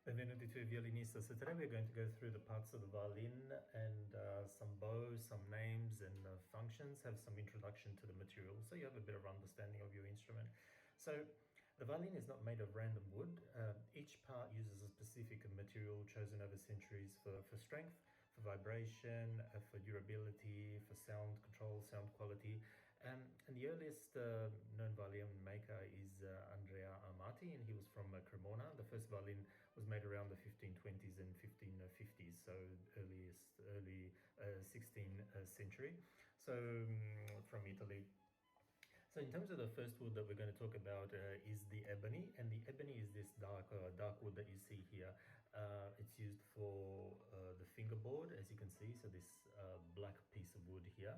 Benvenuti to IlViolinista. So today we're going to go through the parts of the violin and some bows, some names and functions, have some introduction to the material so you have a bit of understanding of your instrument. So the violin is not made of random wood. Each part uses a specific material chosen over centuries for strength, for vibration, for durability, for sound control, sound quality. And the earliest known violin maker is Andrea Amati, and he was from Cremona. The first violin was made around the 1520s and 1550s, so early 16th century. So from Italy. So in terms of the first wood that we're going to talk about is the ebony, and the ebony is this dark wood that you see here. It's used for the fingerboard, as you can see, so this black piece of wood here,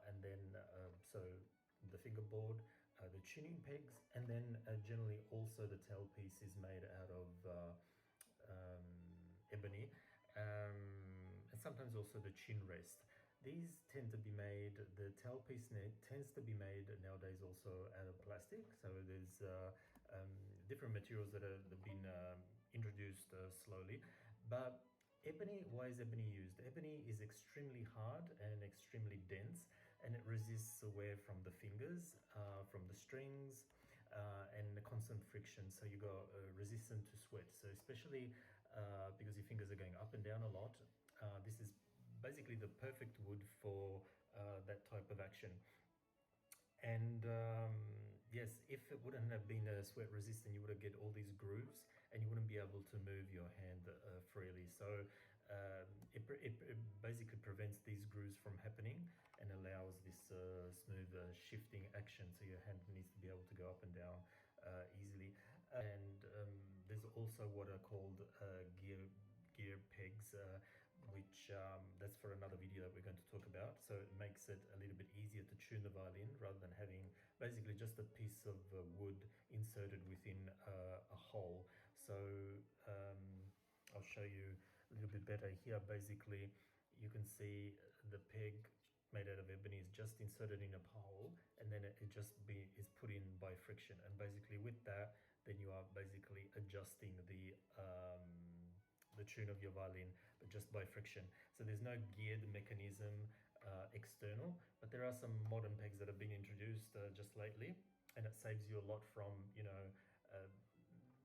and then so the fingerboard, the tuning pegs, and then generally also the tailpiece is made out of ebony, and sometimes also the chin rest. These tend to be made, the tailpiece tends to be made nowadays also out of plastic. So there's different materials that have been introduced slowly. But ebony, why is ebony used? Ebony is extremely hard and extremely dense, and it resists wear from the fingers, from the strings, and the constant friction. So you got resistant to sweat. So especially because your fingers are going up and down a lot, this is basically the perfect wood for that type of action. And yes, if it wouldn't have been sweat resistant, you would have get all these grooves and you wouldn't be able to move your hand freely. So it basically prevents these grooves from happening and allows this smooth shifting action. So your hand needs to be able to go up and down easily. And there's also what are called gear pegs, which that's for another video that we're going to talk about. So it makes it a little bit easier to tune the violin rather than having basically just a piece of wood inserted within a hole. So I'll show you a little bit better here. Basically you can see the peg made out of ebony is just inserted in a hole, and then it just is put in by friction, and basically with that then you are basically adjusting the tune of your violin, but just by friction. So there's no geared mechanism external, but there are some modern pegs that have been introduced just lately, and it saves you a lot from, you know,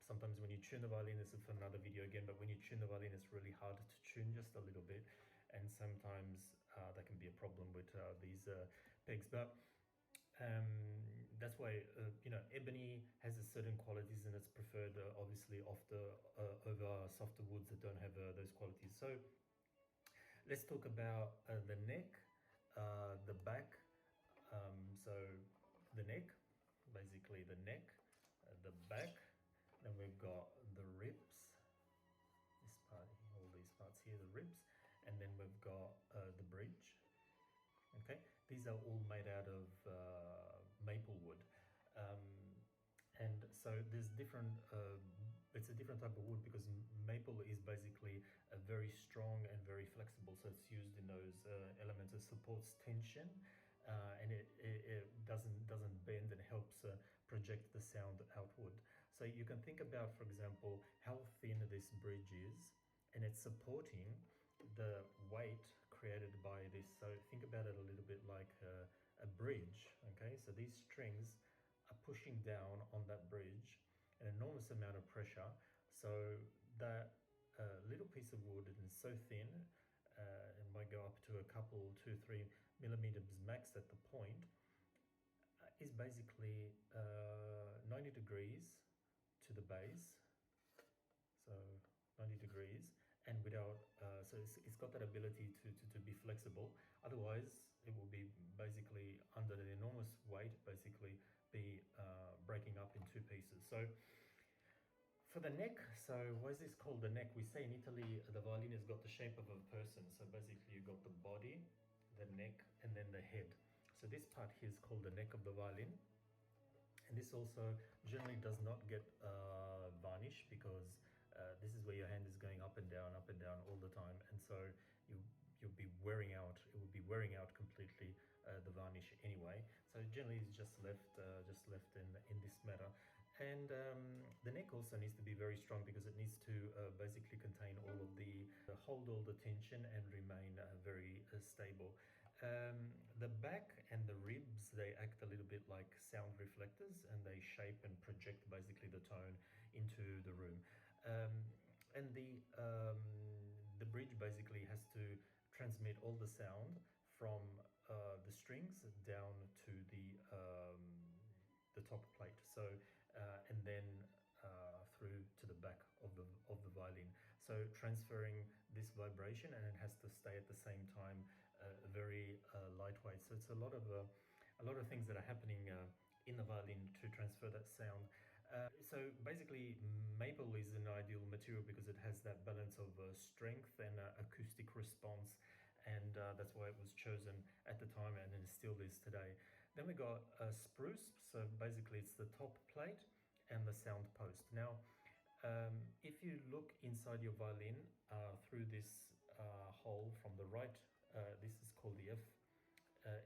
sometimes when you tune the violin, this is for another video again, but when you tune the violin, it's really hard to tune just a little bit, and sometimes that can be a problem with these pegs. But that's why you know, ebony has a certain qualities, and it's preferred obviously over softer woods that don't have those qualities. So let's talk about the neck, the back. So the neck, basically the neck, the back, then we've got the ribs, this part, all these parts here, the ribs, and then we've got the bridge. Okay, these are all made out of maple wood, and so there's different it's a different type of wood because maple is basically a very strong and very flexible, so it's used in those elements. It supports tension, and it doesn't bend, and helps project the sound outward. So you can think about, for example, how thin this bridge is, and it's supporting the weight created by this. So think about it a little bit like a bridge. Okay, so these strings are pushing down on that bridge an enormous amount of pressure. So that little piece of wood is so thin, it might go up to a couple, 2-3 millimeters max at the point, is basically 90 degrees to the base. So 90 degrees, and without so it's got that ability to be flexible. Otherwise it will be basically under the enormous weight, basically be breaking up in two pieces. So for the neck, so why is this called the neck? We say in Italy the violin has got the shape of a person. So basically you got the body, the neck, and then the head. So this part here is called the neck of the violin. And this also generally does not get varnish, because this is where your hand is going up and down all the time, and so you'll be wearing out. It will be wearing out completely the varnish anyway. So generally it's just left in this matter. And the neck also needs to be very strong because it needs to basically contain all of the hold all the tension and remain very stable. The back and the ribs, they act a little bit like sound reflectors, and they shape and project basically the tone into the room. Um, and the bridge basically has to transmit all the sound from the strings down to the top plate. So and then through to the back of the violin. So transferring this vibration, and it has to stay at the same time very lightweight. So it's a lot of things that are happening in the violin to transfer that sound. So basically, maple is an ideal material because it has that balance of strength and acoustic response, and that's why it was chosen at the time, and it still is today. Then we got spruce, so basically it's the top plate and the sound post. Now, if you look inside your violin through this hole from the right, this is called the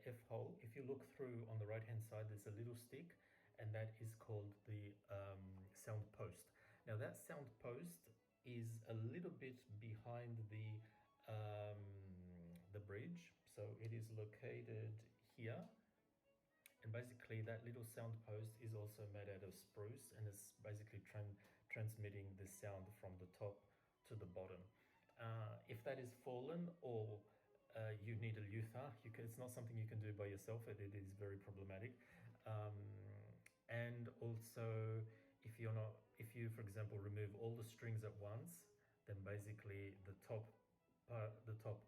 F hole. If you look through on the right hand side, there's a little stick, and that is called the sound post. Now that sound post is a little bit behind the bridge, so it is located here. And basically that little sound post is also made out of spruce, and it's basically transmitting the sound from the top to the bottom. If that is fallen, or you need a luthier, it's not something you can do by yourself. It is very problematic. And also, if you, for example, remove all the strings at once, then basically the top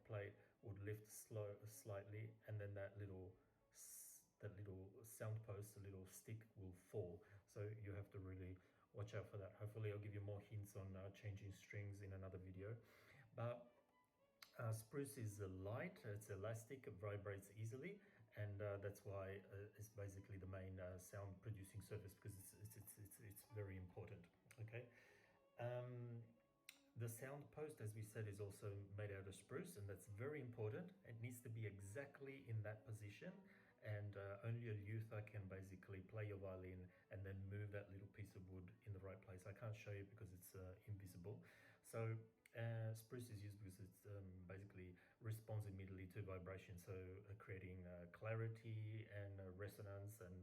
plate would lift slightly, and then that little sound post, the little stick, will fall. So you have to really watch out for that. Hopefully I'll give you more hints on changing strings in another video. But spruce is light, it's elastic, it vibrates easily, and that's why it's basically the main sound producing surface, because it's very important. Okay. The sound post, as we said, is also made out of spruce, and that's very important. It needs to be exactly in that position, and only a luthier can basically play your violin and then move that little piece of wood in the right place. I can't show you because it's invisible. So spruce is used because it basically responds immediately to vibration, so creating clarity and resonance, and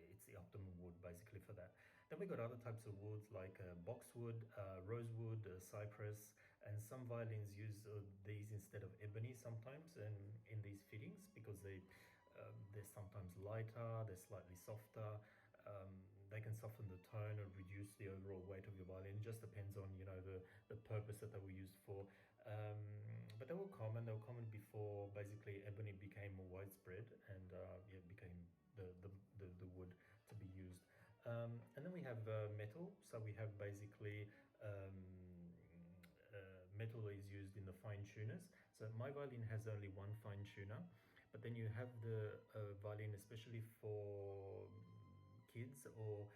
it's the optimum wood basically for that. Then we got other types of woods like boxwood, rosewood, cypress, and some violins use these instead of ebony sometimes, and in these fittings, because they're sometimes lighter, they're slightly softer. They can soften the tone and reduce the overall weight of your violin. It just depends on the purpose that they were used for. But they were common. They were common before basically ebony became more widespread, and it became the wood to be used. And then we have metal. So we have basically metal is used in the fine tuners. So my violin has only one fine tuner, but then you have the violin, especially for kids, or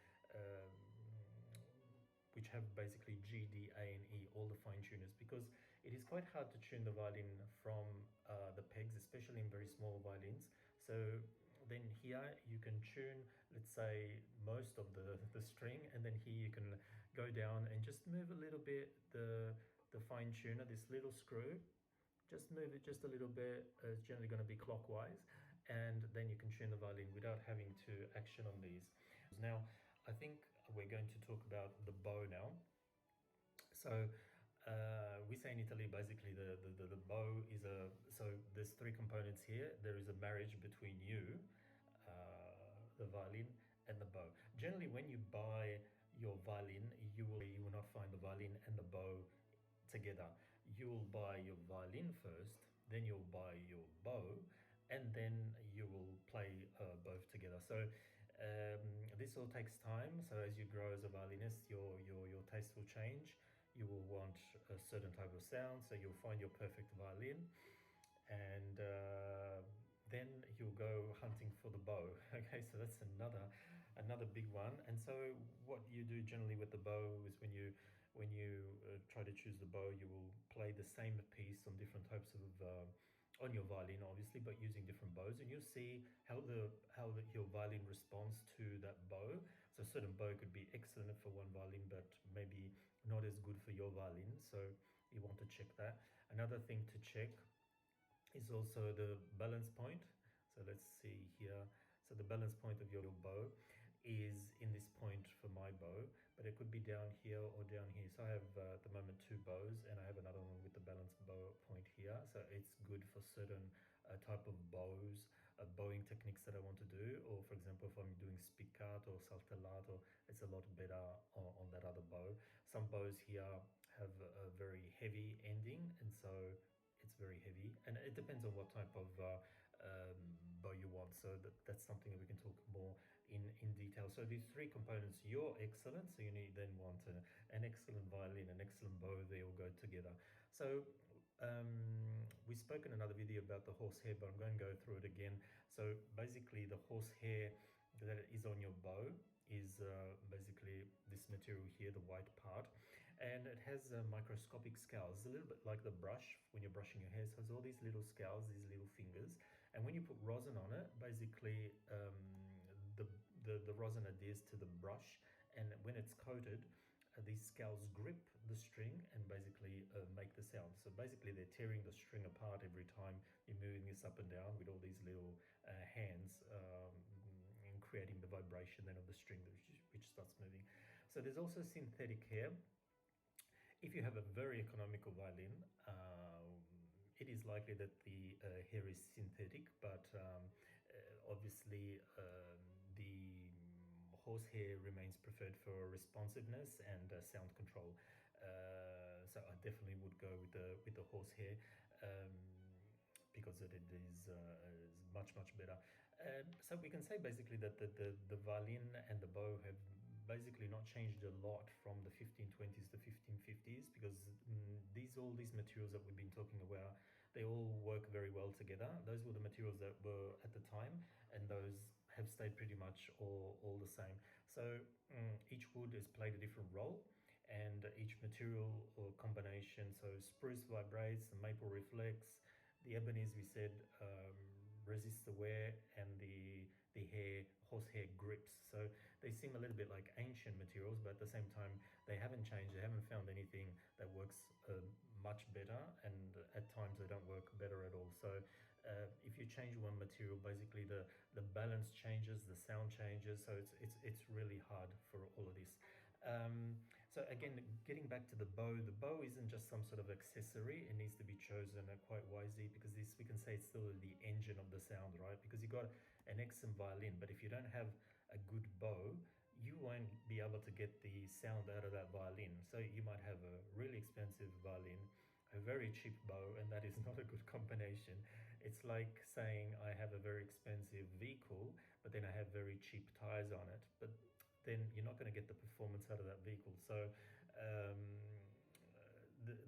which have basically G, D, A, and E, all the fine tuners, because it is quite hard to tune the violin from the pegs, especially in very small violins. So then here you can tune, let's say, most of the string, and then here you can go down and just move a little bit the fine tuner, this little screw, just move it just a little bit. It's generally going to be clockwise, and then you can tune the violin without having to action on these. Now I think we're going to talk about the bow now. So we say in Italy basically the bow is so there's three components here. There is a marriage between you, the violin, and the bow. Generally when you buy your violin, you will not find the violin and the bow together. You will buy your violin first, then you'll buy your bow, and then you will play both together. So this all takes time. So as you grow as a violinist, your taste will change. You will want a certain type of sound, so you'll find your perfect violin, and then you'll go hunting for the bow. Okay, so that's another big one. And so what you do generally with the bow is when you try to choose the bow, you will play the same piece on different types of on your violin, obviously, but using different bows, and you'll see how your violin responds to that bow. So a certain bow could be excellent for one violin, but maybe not as good for your violin. So you want to check that. Another thing to check is also the balance point. So let's see here. So the balance point of your bow is in this point for my bow, but it could be down here or down here. So I have at the moment two bows, and I have another one with the balance bow point here. So it's good for certain type of bows, bowing techniques that I want to do. Or for example, if I'm doing spiccato or saltellato, it's a lot better on that other bow. Some bows here have a very heavy ending, and so it's very heavy, and it depends on what type of bow you want. So that's something that we can talk more in detail. So these three components, you're excellent, so you need then want an excellent violin, an excellent bow. They all go together. So we spoke in another video about the horsehair, but I'm going to go through it again. So basically the horsehair that is on your bow is basically this material here, the white part, and it has microscopic scales. It's a little bit like the brush when you're brushing your hair. So it's all these little scales, these little fingers, and when you put rosin on it, basically the rosin adheres to the brush, and when it's coated, these scales grip the string and basically make the sound. So basically they're tearing the string apart every time you're moving this up and down with all these little hands, and creating the vibration then of the string which starts moving. So there's also synthetic hair. If you have a very economical violin, it is likely that the hair is synthetic, but obviously the horsehair remains preferred for responsiveness and sound control. So I definitely would go with the horsehair, because it is much better. So we can say basically that the violin and the bow have basically not changed a lot from the 1520s to 1550s, because all these materials that we've been talking about, they all work very well together. Those were the materials that were at the time, and those have stayed pretty much all the same. So each wood has played a different role, and each material or combination, so spruce vibrates, the maple reflects, the ebony, as we said, resists the wear, and the horsehair grips. So they seem a little bit like ancient materials, but at the same time they haven't changed. They haven't found anything that works much better, and at times they don't work better at all. So if you change one material, basically the balance changes, the sound changes. So it's really hard for all of this. So again, getting back to the bow isn't just some sort of accessory. It needs to be chosen quite wisely, because this, we can say, it's still the engine of the sound, right? Because you got an excellent violin, but if you don't have a good bow, you won't be able to get the sound out of that violin. So you might have a really expensive violin, a very cheap bow, and that is not a good combination. It's like saying I have a very expensive vehicle, but then I have very cheap tires on it. But then you're not going to get the performance out of that vehicle. So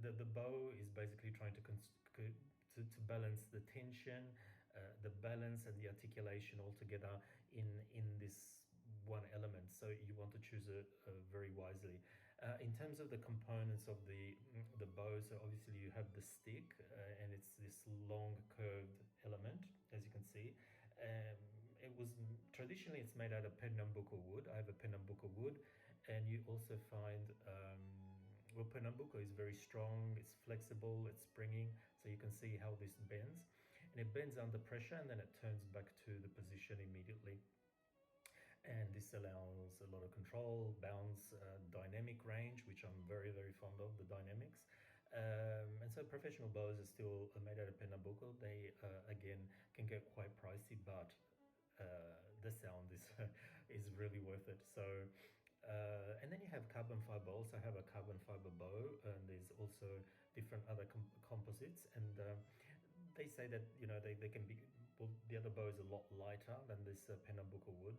the bow is basically trying to balance the tension, the balance and the articulation all together in this one element. So you want to choose it very wisely. In terms of the components of the bow, so obviously you have the stick, and it's this long curved element, as you can see. It was traditionally, it's made out of Pernambuco wood. I have a Pernambuco wood, and you also find well, Pernambuco is very strong, it's flexible, it's springing, so you can see how this bends, and it bends under pressure, and then it turns back to the position immediately. And this allows a lot of control, bounce, dynamic range, which I'm very fond of, the dynamics. And so professional bows are still made out of Pernambuco. They again can get quite pricey, but the sound is really worth it. So and then you have carbon fiber. Also have a carbon fiber bow, and there's also different other composites, and they say that, you know, they can be, well, the other bow is a lot lighter than this Pernambuco wood.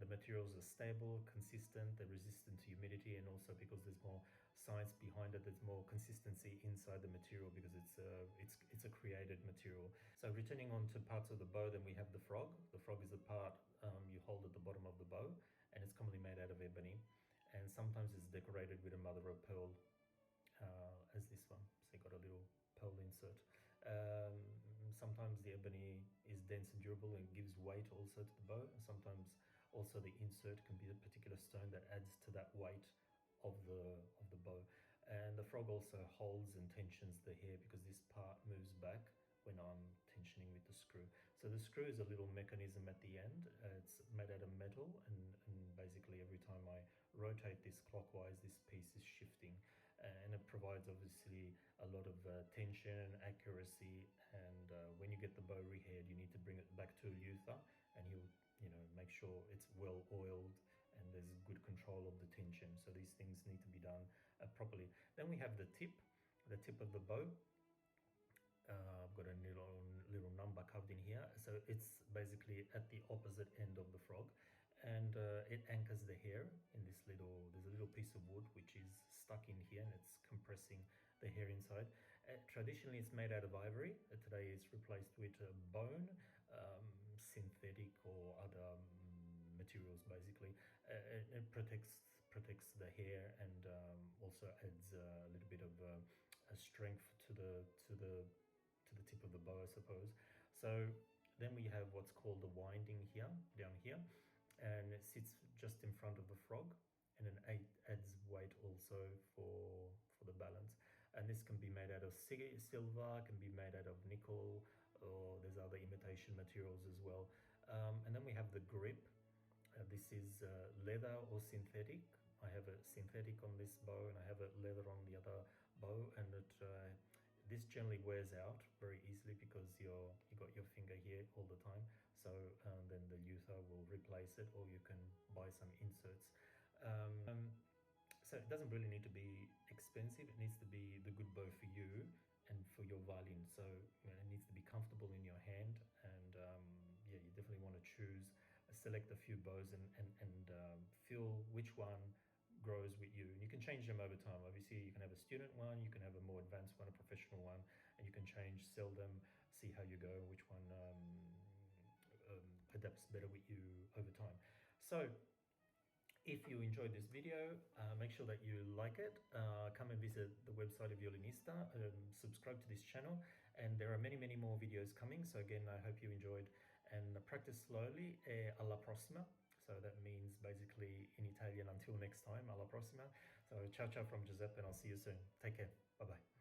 The materials are stable, consistent, they're resistant to humidity, and also because there's more science behind it, there's more consistency inside the material, because it's a created material. So returning on to parts of the bow, then we have the frog. The frog is the part you hold at the bottom of the bow, and it's commonly made out of ebony, and sometimes it's decorated with a mother of pearl, as this one. So you got a little pearl insert. Sometimes the ebony is dense and durable and gives weight also to the bow. Sometimes Also, the insert can be a particular stone that adds to that weight of the bow. And the frog also holds and tensions the hair because this part moves back when I'm tensioning with the screw. So the screw is a little mechanism at the end. It's made out of metal, and basically every time I rotate this clockwise, this piece is shifting, and it provides obviously a lot of tension, accuracy, and when you get the bow rehaired, you need to bring it back to a luthier, and he'll make sure it's well oiled and there's good control of the tension. So these things need to be done properly. Then we have the tip of the bow. I've got a little number carved in here, so it's basically at the opposite end of the frog, and it anchors the hair in this there's a little piece of wood which is stuck in here, and it's compressing the hair inside. Traditionally it's made out of ivory. Today it's replaced with bone, synthetic or other materials. Basically it protects the hair, and also adds a little bit of a strength to the tip of the bow, I suppose. So then we have what's called the winding here, down here, and it sits just in front of the frog, and it adds weight also for the balance. And this can be made out of silver, can be made out of nickel, or there's other imitation materials as well. And then we have the grip. This is leather or synthetic. I have a synthetic on this bow, and I have a leather on the other bow, and this generally wears out very easily because you got your finger here all the time. So then the luthier will replace it, or you can buy some inserts. So it doesn't really need to be expensive. It needs to be the good bow for you and for your violin. So it needs to be comfortable in your hand, and yeah, you definitely want to select a few bows and feel which one grows with you. And you can change them over time. Obviously you can have a student one, you can have a more advanced one, a professional one, and you can sell them, see how you go, which one adapts better with you over time. So if you enjoyed this video, make sure that you like it. Come and visit the website of Violinista, subscribe to this channel, and there are many more videos coming. So again, I hope you enjoyed, and practice slowly. Alla prossima. So that means basically in Italian, until next time, alla prossima. So ciao from Giuseppe, and I'll see you soon. Take care. Bye-bye.